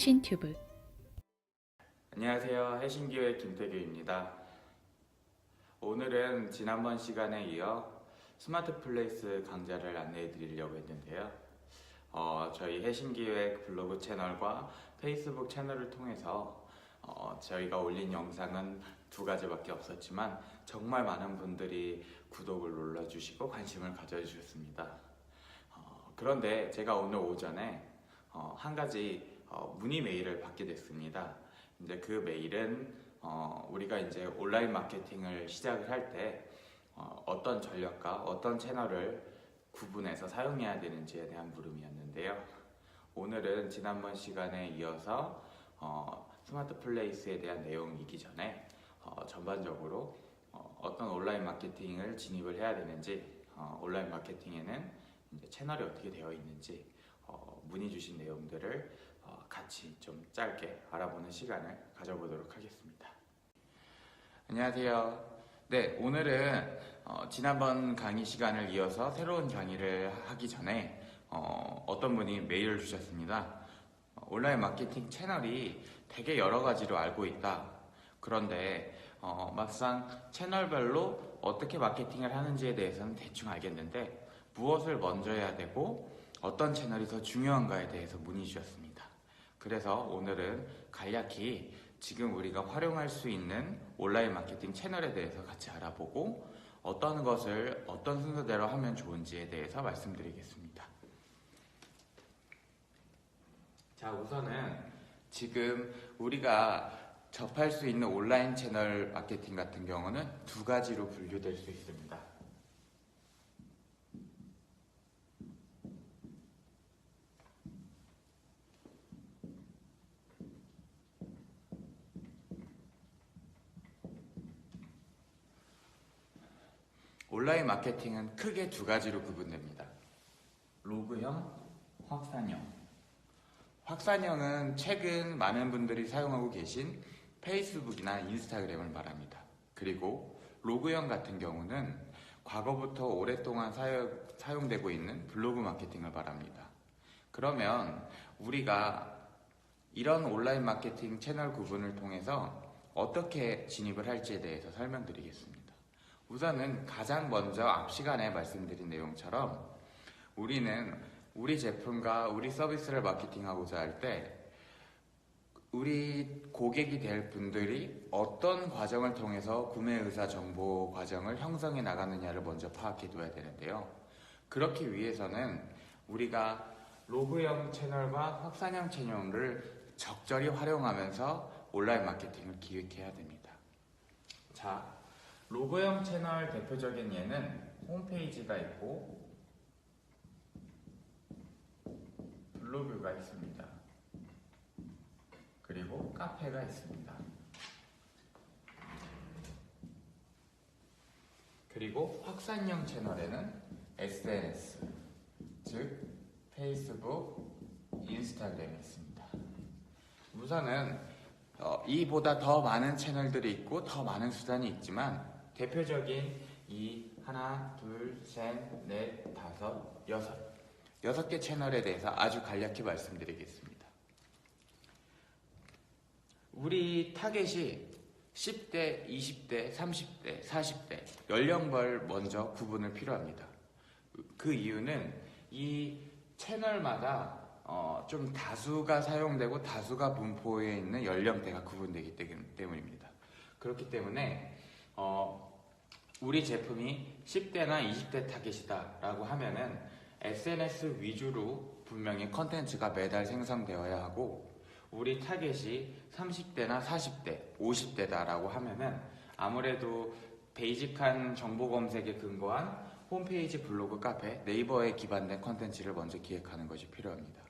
해신튜브. 안녕하세요. 해신기획 김태규입니다. 오늘은 지난번 시간에 이어 스마트 플레이스 강좌를 안내해 드리려고 했는데요. 저희 해신기획 블로그 채널과 페이스북 채널을 통해서 저희가 올린 영상은 두 가지밖에 없었지만 정말 많은 분들이 구독을 눌러주시고 관심을 가져주셨습니다. 그런데 제가 오늘 오전에 한 가지 문의 메일을 받게 됐습니다. 이제 그 메일은 우리가 이제 온라인 마케팅을 시작을 할 때 어떤 전략과 어떤 채널을 구분해서 사용해야 되는지에 대한 물음이었는데요. 오늘은 지난번 시간에 이어서 스마트 플레이스에 대한 내용이기 전에 전반적으로 어떤 온라인 마케팅을 진입을 해야 되는지, 온라인 마케팅에는 이제 채널이 어떻게 되어 있는지 문의 주신 내용들을 같이 좀 짧게 알아보는 시간을 가져보도록 하겠습니다. 안녕하세요. 네, 오늘은 지난번 강의 시간을 이어서 새로운 강의를 하기 전에 어떤 분이 메일을 주셨습니다. 온라인 마케팅 채널이 되게 여러 가지로 알고 있다. 그런데 막상 채널별로 어떻게 마케팅을 하는지에 대해서는 대충 알겠는데 무엇을 먼저 해야 되고 어떤 채널이 더 중요한가에 대해서 문의 주셨습니다. 그래서 오늘은 간략히 지금 우리가 활용할 수 있는 온라인 마케팅 채널에 대해서 같이 알아보고 어떤 것을 어떤 순서대로 하면 좋은지에 대해서 말씀드리겠습니다. 자, 우선은 지금 우리가 접할 수 있는 온라인 채널 마케팅 같은 경우는 두 가지로 분류될 수 있습니다. 온라인 마케팅은 크게 두 가지로 구분됩니다. 로그형, 확산형. 확산형은 최근 많은 분들이 사용하고 계신 페이스북이나 인스타그램을 말합니다. 그리고 로그형 같은 경우는 과거부터 오랫동안 사용되고 있는 블로그 마케팅을 말합니다. 그러면 우리가 이런 온라인 마케팅 채널 구분을 통해서 어떻게 진입을 할지에 대해서 설명드리겠습니다. 우선은 가장 먼저 앞 시간에 말씀드린 내용처럼 우리는 우리 제품과 우리 서비스를 마케팅하고자 할 때 우리 고객이 될 분들이 어떤 과정을 통해서 구매 의사 정보 과정을 형성해 나가느냐를 먼저 파악해 둬야 되는데요. 그렇기 위해서는 우리가 로그형 채널과 확산형 채널을 적절히 활용하면서 온라인 마케팅을 기획해야 됩니다. 자, 로그형 채널 대표적인 예는 홈페이지가 있고 블로그가 있습니다. 그리고 카페가 있습니다. 그리고 확산형 채널에는 SNS, 즉 페이스북, 인스타그램이 있습니다. 우선은 이보다 더 많은 채널들이 있고 더 많은 수단이 있지만 대표적인 이 하나, 둘, 셋, 넷, 다섯, 여섯 개 채널에 대해서 아주 간략히 말씀드리겠습니다. 우리 타겟이 10대, 20대, 30대, 40대 연령별 먼저 구분을 필요합니다. 그 이유는 이 채널마다 좀 다수가 사용되고 다수가 분포해 있는 연령대가 구분되기 때문입니다. 그렇기 때문에 우리 제품이 10대나 20대 타겟이다 라고 하면은 SNS 위주로 분명히 컨텐츠가 매달 생성되어야 하고 우리 타겟이 30대나 40대, 50대다 라고 하면은 아무래도 베이직한 정보 검색에 근거한 홈페이지, 블로그, 카페, 네이버에 기반된 컨텐츠를 먼저 기획하는 것이 필요합니다.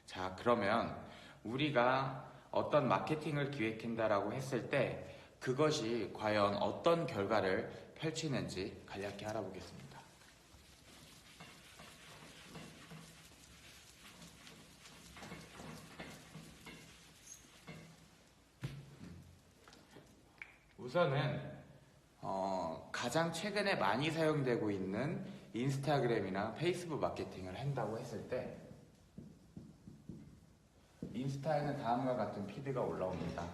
자, 그러면 우리가 어떤 마케팅을 기획한다라고 했을 때 그것이 과연 어떤 결과를 펼치는지 간략히 알아보겠습니다. 우선은 가장 최근에 많이 사용되고 있는 인스타그램이나 페이스북 마케팅을 한다고 했을 때 인스타에는 다음과 같은 피드가 올라옵니다.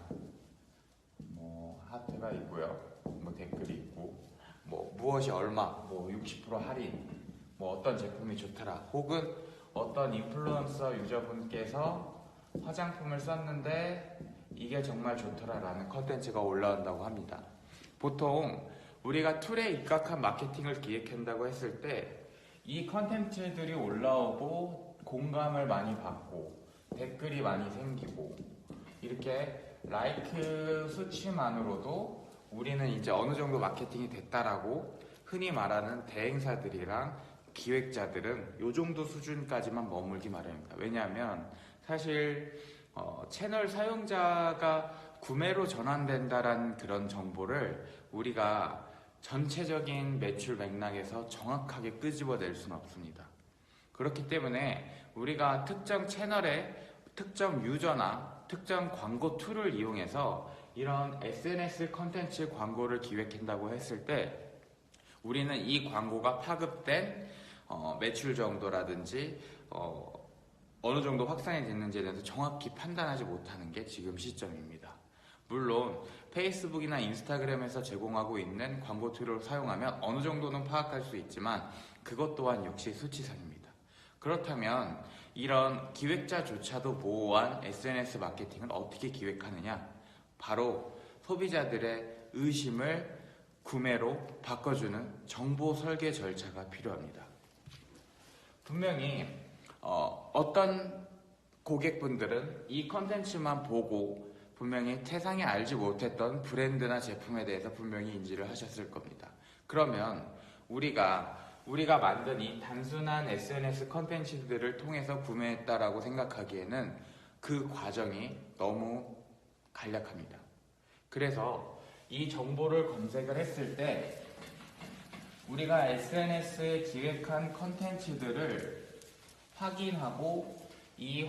뭐 하트가 있고요, 뭐 댓글이 있고, 뭐 무엇이 얼마, 뭐 60% 할인, 뭐 어떤 제품이 좋더라, 혹은 어떤 인플루언서 유저분께서 화장품을 썼는데 이게 정말 좋더라라는 컨텐츠가 올라온다고 합니다. 보통 우리가 툴에 입각한 마케팅을 기획한다고 했을 때 이 컨텐츠들이 올라오고 공감을 많이 받고 댓글이 많이 생기고 이렇게 라이크 수치만으로도 우리는 이제 어느 정도 마케팅이 됐다라고 흔히 말하는 대행사들이랑 기획자들은 이 정도 수준까지만 머물기 마련입니다. 왜냐하면 사실 채널 사용자가 구매로 전환된다라는 그런 정보를 우리가 전체적인 매출 맥락에서 정확하게 끄집어낼 수는 없습니다. 그렇기 때문에 우리가 특정 채널의 특정 유저나 특정 광고 툴을 이용해서 이런 SNS 컨텐츠 광고를 기획한다고 했을 때 우리는 이 광고가 파급된 매출 정도라든지 어느 정도 확산이 됐는지에 대해서 정확히 판단하지 못하는 게 지금 시점입니다. 물론 페이스북이나 인스타그램에서 제공하고 있는 광고 툴을 사용하면 어느 정도는 파악할 수 있지만 그것 또한 역시 수치상입니다. 그렇다면 이런 기획자조차도 모호한 SNS 마케팅은 어떻게 기획하느냐? 바로 소비자들의 의심을 구매로 바꿔주는 정보 설계 절차가 필요합니다. 분명히 어떤 고객분들은 이 컨텐츠만 보고 분명히 세상에 알지 못했던 브랜드나 제품에 대해서 분명히 인지를 하셨을 겁니다. 그러면 우리가 만든 이 단순한 SNS 컨텐츠들을 통해서 구매했다라고 생각하기에는 그 과정이 너무 간략합니다. 그래서 이 정보를 검색을 했을 때 우리가 SNS에 기획한 컨텐츠들을 확인하고 이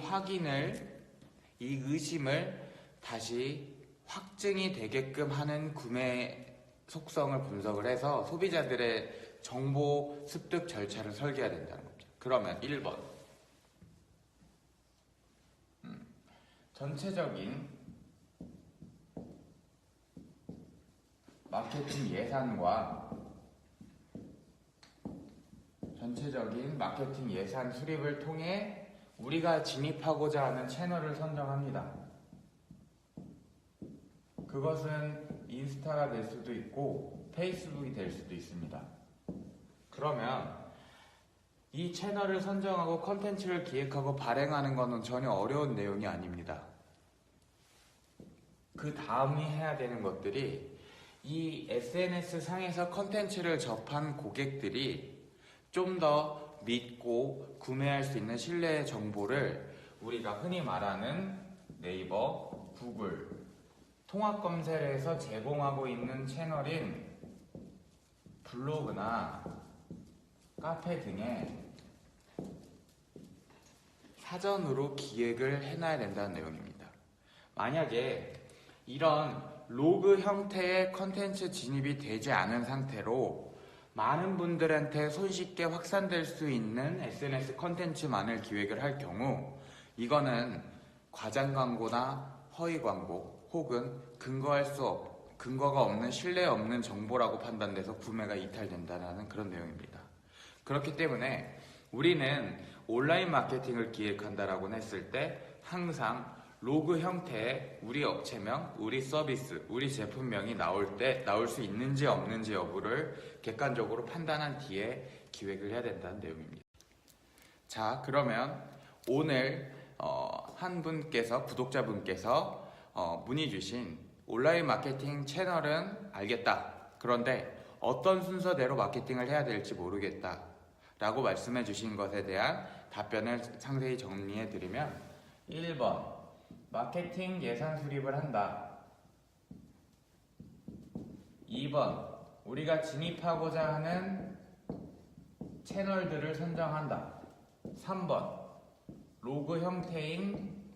의심을 다시 확증이 되게끔 하는 구매 속성을 분석을 해서 소비자들의 정보 습득 절차를 설계해야 된다는 겁니다. 그러면 1번 전체적인 마케팅 예산 수립을 통해 우리가 진입하고자 하는 채널을 선정합니다. 그것은 인스타가 될 수도 있고 페이스북이 될 수도 있습니다. 그러면 이 채널을 선정하고 컨텐츠를 기획하고 발행하는 것은 전혀 어려운 내용이 아닙니다. 그 다음에 해야 되는 것들이 이 SNS 상에서 컨텐츠를 접한 고객들이 좀 더 믿고 구매할 수 있는 신뢰의 정보를 우리가 흔히 말하는 네이버, 구글, 통합 검색에서 제공하고 있는 채널인 블로그나 카페 등에 사전으로 기획을 해놔야 된다는 내용입니다. 만약에 이런 로그 형태의 컨텐츠 진입이 되지 않은 상태로 많은 분들한테 손쉽게 확산될 수 있는 SNS 컨텐츠만을 기획을 할 경우 이거는 과장 광고나 허위 광고 혹은 근거가 없는 신뢰 없는 정보라고 판단돼서 구매가 이탈된다는 그런 내용입니다. 그렇기 때문에 우리는 온라인 마케팅을 기획한다라고 했을 때 항상 로그 형태의 우리 업체명, 우리 서비스, 우리 제품명이 나올 수 있는지 없는지 여부를 객관적으로 판단한 뒤에 기획을 해야 된다는 내용입니다. 자, 그러면 오늘 한 분께서 구독자분께서 문의 주신 온라인 마케팅 채널은 알겠다. 그런데 어떤 순서대로 마케팅을 해야 될지 모르겠다. 라고 말씀해 주신 것에 대한 답변을 상세히 정리해 드리면 1번 마케팅 예산 수립을 한다. 2번 우리가 진입하고자 하는 채널들을 선정한다. 3번 로그 형태인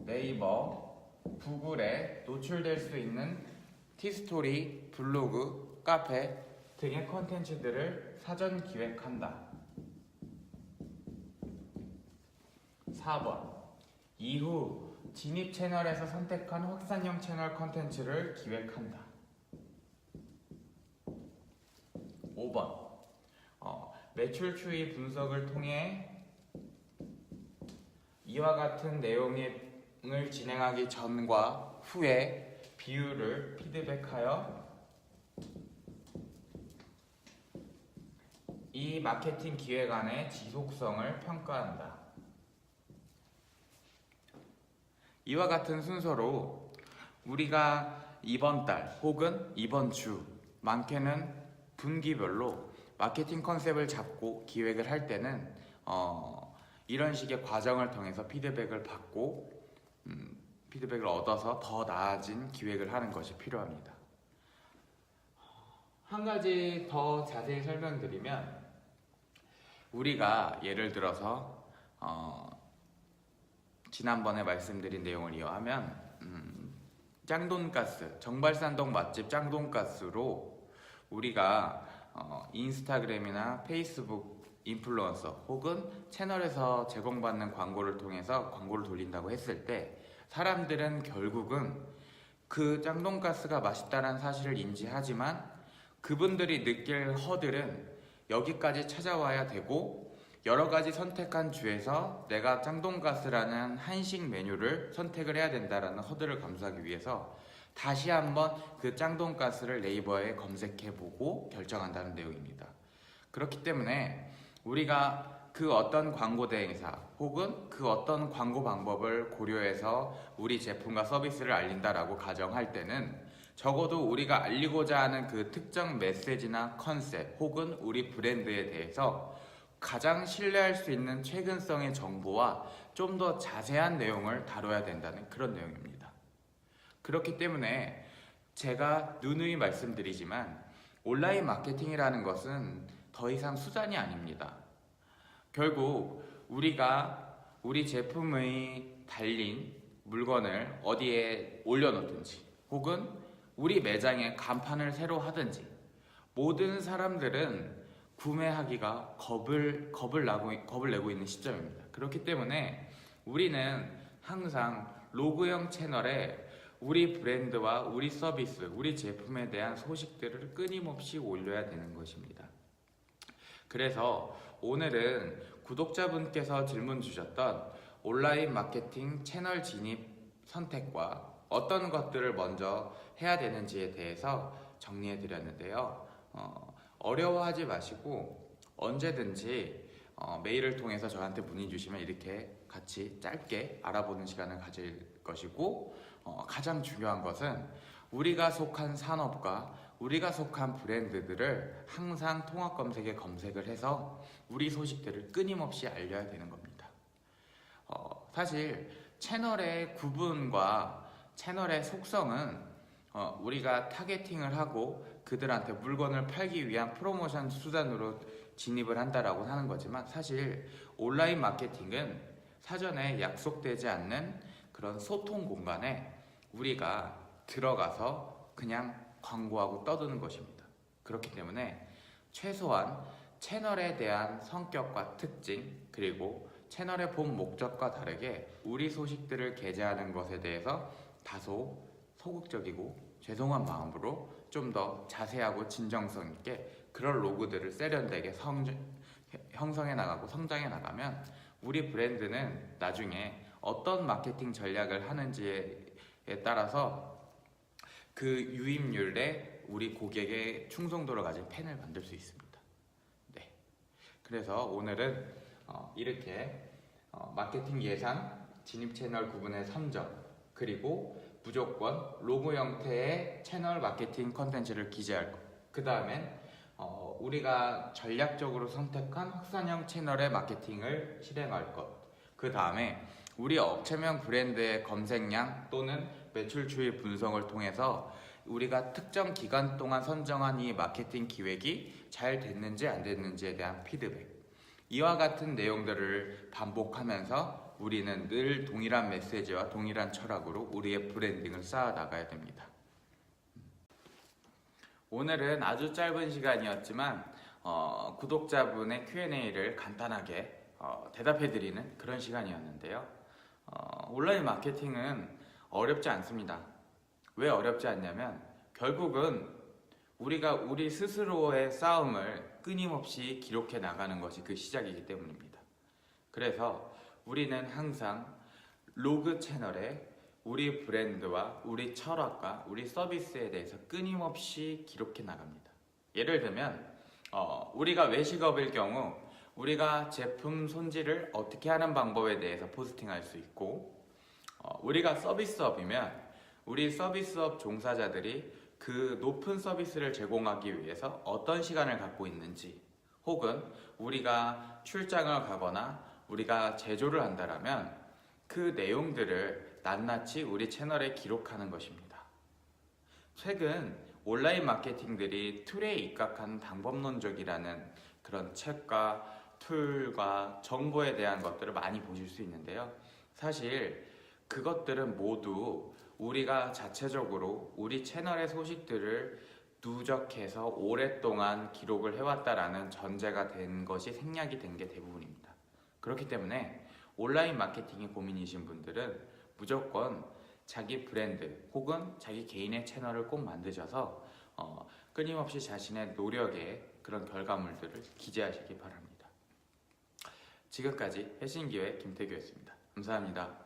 네이버, 구글에 노출될 수 있는 티스토리, 블로그, 카페 등의 콘텐츠들을 사전 기획한다. 4번 이후 진입 채널에서 선택한 확산형 채널 컨텐츠를 기획한다. 5번 매출 추이 분석을 통해 이와 같은 내용을 진행하기 전과 후에 비율을 피드백하여 이 마케팅 기획안의 지속성을 평가한다. 이와 같은 순서로 우리가 이번 달 혹은 이번 주, 많게는 분기별로 마케팅 컨셉을 잡고 기획을 할 때는 이런 식의 과정을 통해서 피드백을 받고 피드백을 얻어서 더 나아진 기획을 하는 것이 필요합니다. 한 가지 더 자세히 설명드리면, 우리가 예를 들어서 지난번에 말씀드린 내용을 이어하면 짱돈가스, 정발산동 맛집 짱돈가스로 우리가 인스타그램이나 페이스북 인플루언서 혹은 채널에서 제공받는 광고를 통해서 광고를 돌린다고 했을 때, 사람들은 결국은 그 짱돈가스가 맛있다는 사실을 인지하지만 그분들이 느낄 허들은 여기까지 찾아와야 되고, 여러 가지 선택한 주에서 내가 짱돈가스라는 한식 메뉴를 선택을 해야 된다라는 허들을 감수하기 위해서 다시 한번 그 짱돈가스를 네이버에 검색해보고 결정한다는 내용입니다. 그렇기 때문에 우리가 그 어떤 광고 대행사 혹은 그 어떤 광고 방법을 고려해서 우리 제품과 서비스를 알린다라고 가정할 때는, 적어도 우리가 알리고자 하는 그 특정 메시지나 컨셉 혹은 우리 브랜드에 대해서 가장 신뢰할 수 있는 최근성의 정보와 좀 더 자세한 내용을 다뤄야 된다는 그런 내용입니다. 그렇기 때문에 제가 누누이 말씀드리지만, 온라인 마케팅이라는 것은 더 이상 수단이 아닙니다. 결국 우리가 우리 제품의 달린 물건을 어디에 올려놓든지 혹은 우리 매장에 간판을 새로 하든지, 모든 사람들은 구매하기가 겁을 내고 있는 시점입니다. 그렇기 때문에 우리는 항상 로그형 채널에 우리 브랜드와 우리 서비스, 우리 제품에 대한 소식들을 끊임없이 올려야 되는 것입니다. 그래서 오늘은 구독자분께서 질문 주셨던 온라인 마케팅 채널 진입 선택과 어떤 것들을 먼저 해야 되는지에 대해서 정리해 드렸는데요. 어려워하지 마시고 언제든지 메일을 통해서 저한테 문의 주시면 이렇게 같이 짧게 알아보는 시간을 가질 것이고, 가장 중요한 것은 우리가 속한 산업과 우리가 속한 브랜드들을 항상 통합 검색에 검색을 해서 우리 소식들을 끊임없이 알려야 되는 겁니다. 사실 채널의 구분과 채널의 속성은 우리가 타겟팅을 하고 그들한테 물건을 팔기 위한 프로모션 수단으로 진입을 한다라고 하는 거지만, 사실 온라인 마케팅은 사전에 약속되지 않는 그런 소통 공간에 우리가 들어가서 그냥 광고하고 떠드는 것입니다. 그렇기 때문에 최소한 채널에 대한 성격과 특징, 그리고 채널의 본 목적과 다르게 우리 소식들을 게재하는 것에 대해서 다소 소극적이고 죄송한 마음으로 좀 더 자세하고 진정성 있게 그런 로고들을 세련되게 형성해 나가고 성장해 나가면, 우리 브랜드는 나중에 어떤 마케팅 전략을 하는지에 따라서 그 유입률에 우리 고객의 충성도를 가진 팬을 만들 수 있습니다. 네. 그래서 오늘은 이렇게 마케팅 예산, 진입 채널 구분의 선정, 그리고 무조건 로고 형태의 채널 마케팅 컨텐츠를 기재할 것, 그 다음엔 우리가 전략적으로 선택한 확산형 채널의 마케팅을 실행할 것, 그 다음에 우리 업체명 브랜드의 검색량 또는 매출 추이 분석을 통해서 우리가 특정 기간 동안 선정한 이 마케팅 기획이 잘 됐는지 안 됐는지에 대한 피드백, 이와 같은 내용들을 반복하면서 우리는 늘 동일한 메시지와 동일한 철학으로 우리의 브랜딩을 쌓아 나가야 됩니다. 오늘은 아주 짧은 시간이었지만 구독자분의 Q&A를 간단하게 대답해드리는 그런 시간이었는데요. 온라인 마케팅은 어렵지 않습니다. 왜 어렵지 않냐면 결국은 우리가 우리 스스로의 싸움을 끊임없이 기록해 나가는 것이 그 시작이기 때문입니다. 그래서 우리는 항상 로그 채널에 우리 브랜드와 우리 철학과 우리 서비스에 대해서 끊임없이 기록해 나갑니다. 예를 들면 우리가 외식업일 경우 우리가 제품 손질을 어떻게 하는 방법에 대해서 포스팅할 수 있고, 우리가 서비스업이면 우리 서비스업 종사자들이 그 높은 서비스를 제공하기 위해서 어떤 시간을 갖고 있는지, 혹은 우리가 출장을 가거나 우리가 제조를 한다라면 그 내용들을 낱낱이 우리 채널에 기록하는 것입니다. 최근 온라인 마케팅들이 툴에 입각한 방법론적이라는 그런 책과 툴과 정보에 대한 것들을 많이 보실 수 있는데요. 사실 그것들은 모두 우리가 자체적으로 우리 채널의 소식들을 누적해서 오랫동안 기록을 해왔다라는 전제가 된 것이 생략이 된 게 대부분입니다. 그렇기 때문에 온라인 마케팅이 고민이신 분들은 무조건 자기 브랜드 혹은 자기 개인의 채널을 꼭 만드셔서 끊임없이 자신의 노력의 그런 결과물들을 기재하시기 바랍니다. 지금까지 해신기획 김태규였습니다. 감사합니다.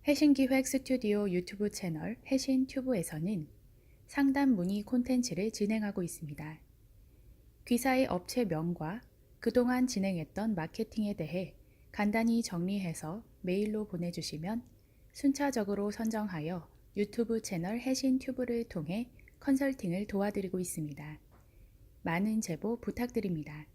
해신기획 스튜디오 유튜브 채널 해신튜브에서는 상담 문의 콘텐츠를 진행하고 있습니다. 귀사의 업체명과 그동안 진행했던 마케팅에 대해 간단히 정리해서 메일로 보내주시면 순차적으로 선정하여 유튜브 채널 해신튜브를 통해 컨설팅을 도와드리고 있습니다. 많은 제보 부탁드립니다.